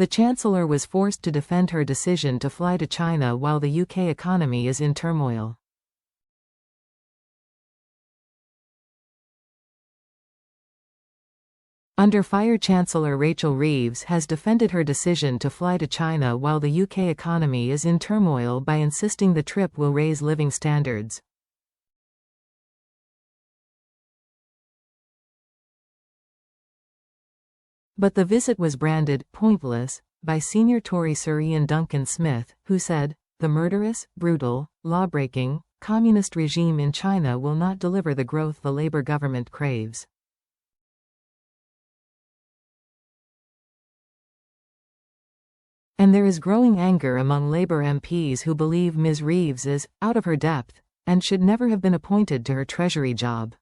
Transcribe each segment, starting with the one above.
The Chancellor was forced to defend her decision to fly to China while the UK economy is in turmoil. Under fire, Chancellor Rachel Reeves has defended her decision to fly to China while the UK economy is in turmoil by insisting the trip will raise living standards. But the visit was branded pointless by senior Tory Sir Ian Duncan Smith, who said, "The murderous, brutal, law-breaking, communist regime in China will not deliver the growth the Labour government craves." And there is growing anger among Labour MPs who believe Ms. Reeves is out of her depth and should never have been appointed to her Treasury job.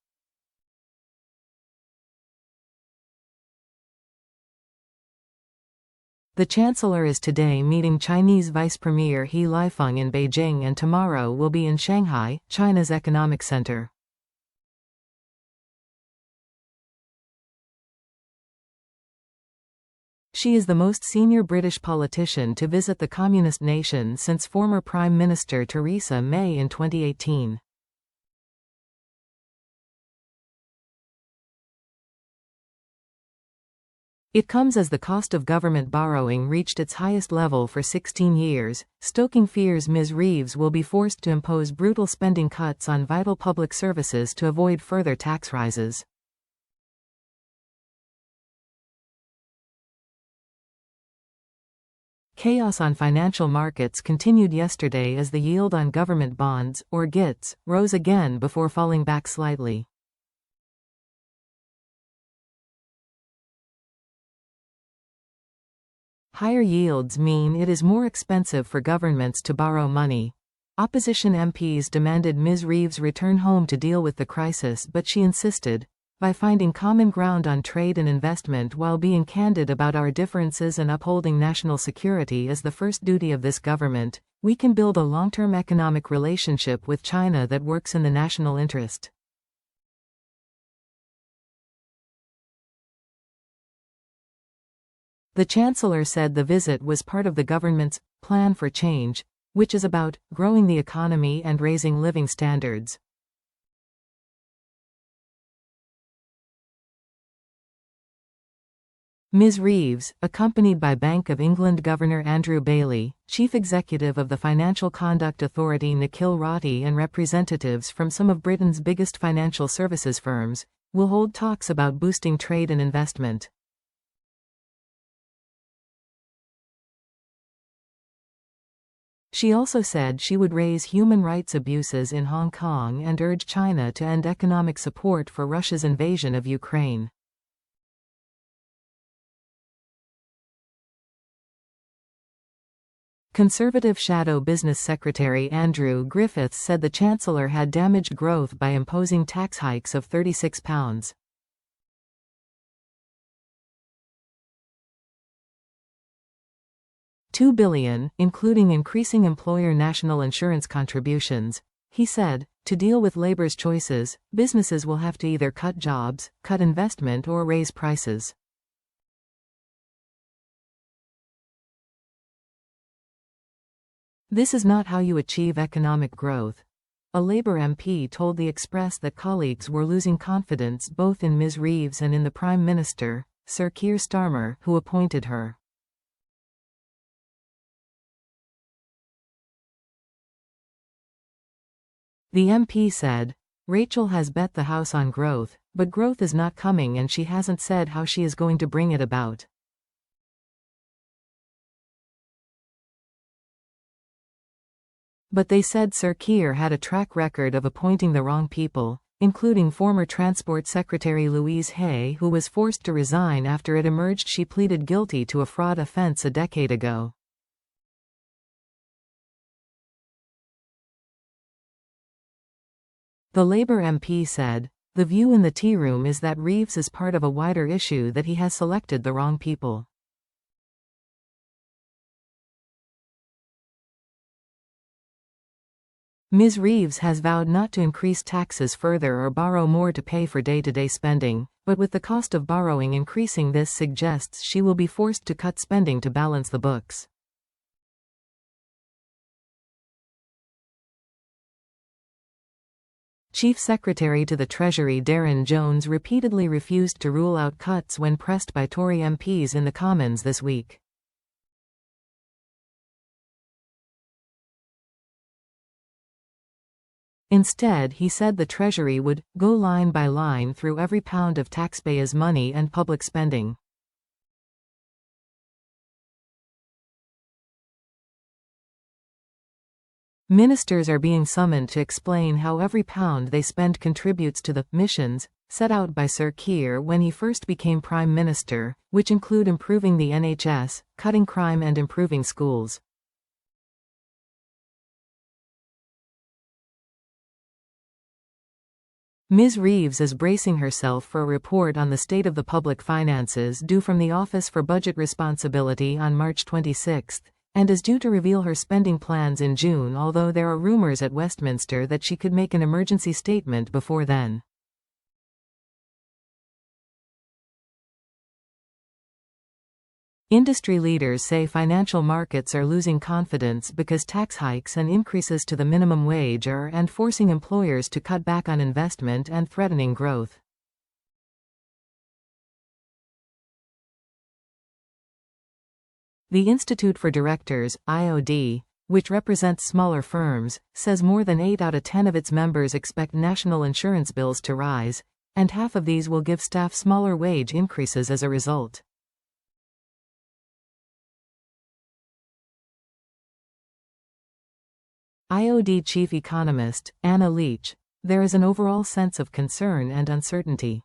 The Chancellor is today meeting Chinese Vice Premier He Lifeng in Beijing and tomorrow will be in Shanghai, China's economic center. She is the most senior British politician to visit the communist nation since former Prime Minister Theresa May in 2018. It comes as the cost of government borrowing reached its highest level for 16 years, stoking fears Ms. Reeves will be forced to impose brutal spending cuts on vital public services to avoid further tax rises. Chaos on financial markets continued yesterday as the yield on government bonds, or GITs, rose again before falling back slightly. Higher yields mean it is more expensive for governments to borrow money. Opposition MPs demanded Ms. Reeves return home to deal with the crisis, but she insisted, by finding common ground on trade and investment while being candid about our differences and upholding national security as the first duty of this government, we can build a long-term economic relationship with China that works in the national interest. The Chancellor said the visit was part of the government's plan for change, which is about growing the economy and raising living standards. Ms. Reeves, accompanied by Bank of England Governor Andrew Bailey, Chief Executive of the Financial Conduct Authority Nikhil Rathi, and representatives from some of Britain's biggest financial services firms, will hold talks about boosting trade and investment. She also said she would raise human rights abuses in Hong Kong and urge China to end economic support for Russia's invasion of Ukraine. Conservative Shadow Business Secretary Andrew Griffiths said the Chancellor had damaged growth by imposing tax hikes of £36. $2 billion, including increasing employer national insurance contributions. He said, to deal with Labour's choices, businesses will have to either cut jobs, cut investment, or raise prices. This is not how you achieve economic growth. A Labour MP told the Express that colleagues were losing confidence both in Ms. Reeves and in the Prime Minister, Sir Keir Starmer, who appointed her. The MP said, Rachel has bet the house on growth, but growth is not coming and she hasn't said how she is going to bring it about. But they said Sir Keir had a track record of appointing the wrong people, including former Transport Secretary Louise Hay, who was forced to resign after it emerged she pleaded guilty to a fraud offence a decade ago. The Labour MP said, the view in the tea room is that Reeves is part of a wider issue that he has selected the wrong people. Ms. Reeves has vowed not to increase taxes further or borrow more to pay for day-to-day spending, but with the cost of borrowing increasing, this suggests she will be forced to cut spending to balance the books. Chief Secretary to the Treasury Darren Jones repeatedly refused to rule out cuts when pressed by Tory MPs in the Commons this week. Instead, he said the Treasury would go line by line through every pound of taxpayers' money and public spending. Ministers are being summoned to explain how every pound they spend contributes to the missions set out by Sir Keir when he first became Prime Minister, which include improving the NHS, cutting crime and improving schools. Ms. Reeves is bracing herself for a report on the state of the public finances due from the Office for Budget Responsibility on March 26, and is due to reveal her spending plans in June, although there are rumors at Westminster that she could make an emergency statement before then. Industry leaders say financial markets are losing confidence because tax hikes and increases to the minimum wage are forcing employers to cut back on investment and threatening growth. The Institute for Directors, IOD, which represents smaller firms, says more than 8 out of 10 of its members expect national insurance bills to rise, and half of these will give staff smaller wage increases as a result. IOD chief economist, Anna Leach, there is an overall sense of concern and uncertainty.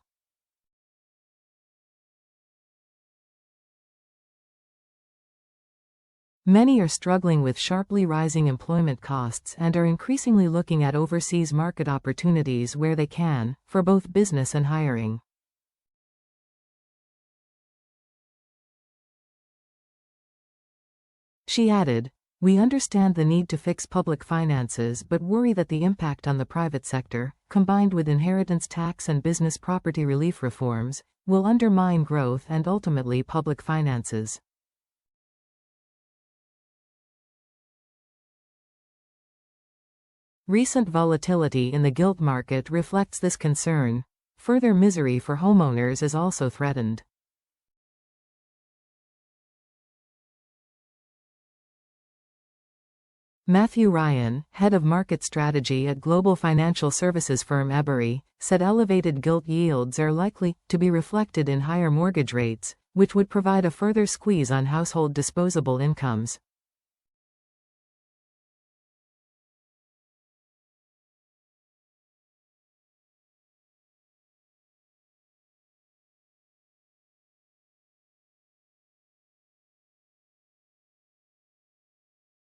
Many are struggling with sharply rising employment costs and are increasingly looking at overseas market opportunities where they can, for both business and hiring. She added, "We understand the need to fix public finances but worry that the impact on the private sector, combined with inheritance tax and business property relief reforms, will undermine growth and ultimately public finances." Recent volatility in the gilt market reflects this concern. Further misery for homeowners is also threatened. Matthew Ryan, head of market strategy at global financial services firm Ebury, said elevated gilt yields are likely to be reflected in higher mortgage rates, which would provide a further squeeze on household disposable incomes.